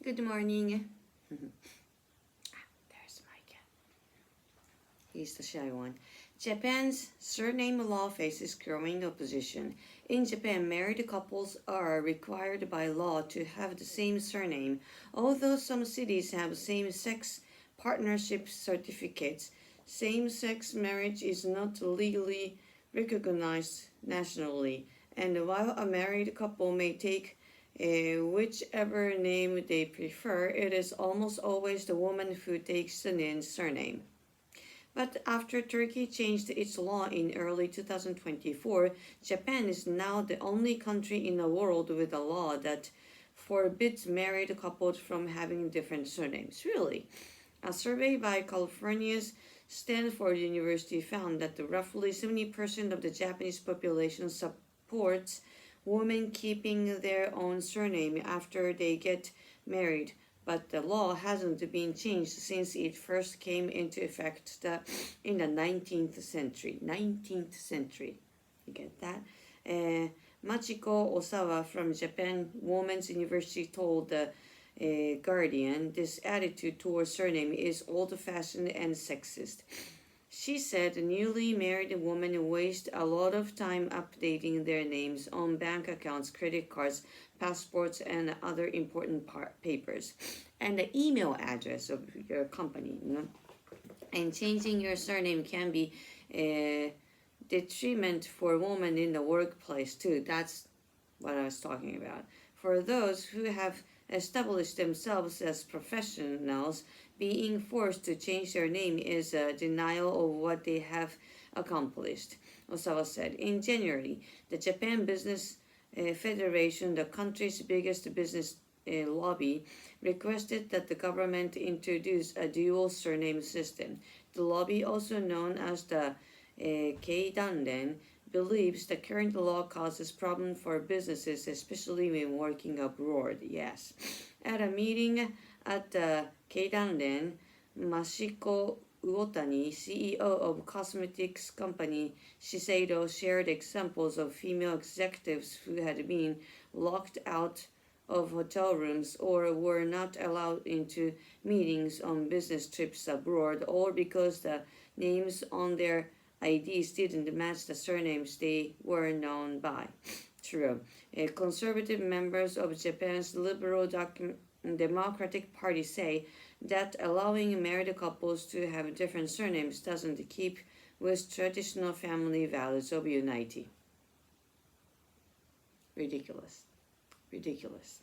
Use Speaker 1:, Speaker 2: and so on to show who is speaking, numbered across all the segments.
Speaker 1: Good morning. There's my cat. He's the shy one. Japan's surname law faces growing opposition. In Japan, married couples are required by law to have the same surname. Although some cities have same-sex partnership certificates, same-sex marriage is not legally recognized nationally. And while a married couple may take whichever name they prefer, it is almost always the woman who takes the man's surname. But after Turkey changed its law in early 2024, Japan is now the only country in the world with a law that forbids married couples from having different surnames. Really? A survey by California's Stanford University found that roughly 70% of the Japanese population supports women keeping their own surname after they get married, but the law hasn't been changed since it first came into effect in the 19th century. 19th century. You get that? Machiko Osawa from Japan Women's University told the Guardian this attitude towards surname is old-fashioned and sexist. She said newly married women waste a lot of time updating their names on bank accounts, credit cards, passports, and other important papers, and the email address of your company. And changing your surname can be a detriment for women in the workplace too. That's what I was talking about. For those who have established themselves as professionals, being forced to change their name is a denial of what they have accomplished, Osawa said. In January, the Japan Business Federation, the country's biggest business lobby, requested that the government introduce a dual surname system. The lobby, also known as the Keidanren, believes the current law causes problems for businesses, especially when working abroad. Yes. At a meeting at the Keidanren, Mashiko Uotani, CEO of cosmetics company Shiseido, shared examples of female executives who had been locked out of hotel rooms or were not allowed into meetings on business trips abroad, all because the names on their IDs didn't match the surnames they were known by. True. Conservative members of Japan's Liberal Democratic Party say that allowing married couples to have different surnames doesn't keep with traditional family values of unity. Ridiculous. Ridiculous.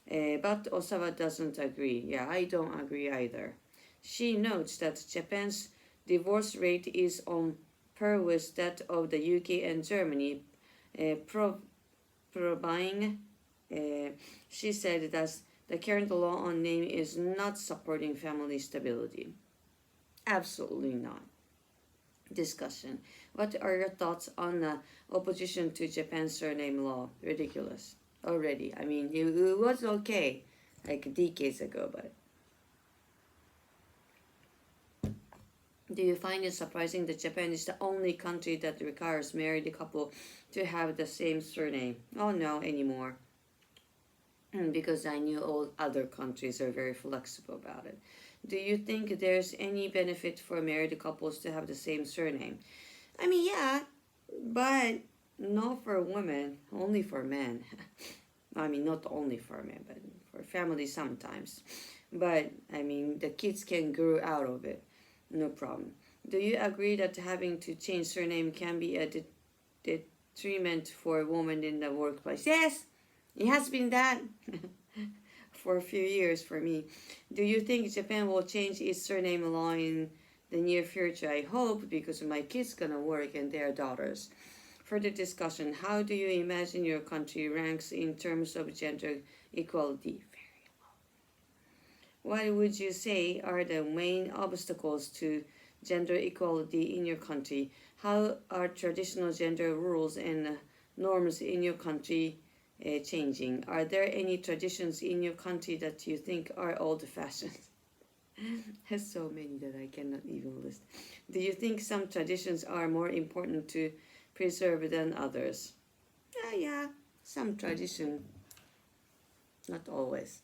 Speaker 1: But Osawa doesn't agree. Yeah, I don't agree either. She notes that Japan's divorce rate is on par with that of the UK and Germany, proving, she said that the current law on name is not supporting family stability. Absolutely not. Discussion. What are your thoughts on the opposition to Japan's surname law? Ridiculous. Already. I mean, it was okay like decades ago, but do you find it surprising that Japan is the only country that requires married couple to have the same surname? Oh no, anymore. Because I knew all other countries are very flexible about it. Do you think there's any benefit for married couples to have the same surname? I mean, yeah, but not for women, only for men. I mean, not only for men, but for families sometimes. But, I mean, the kids can grow out of it. No problem. Do you agree that having to change surname can be a detriment for women in the workplace? Yes, it has been that for a few years for me. Do you think Japan will change its surname law in the near future? I hope, because my kids gonna work and their daughters. Further discussion. How do you imagine your country ranks in terms of gender equality? What would you say are the main obstacles to gender equality in your country? How are traditional gender rules and norms in your country changing? Are there any traditions in your country that you think are old-fashioned? There's so many that I cannot even list. Do you think some traditions are more important to preserve than others? Yeah, some tradition. Not always.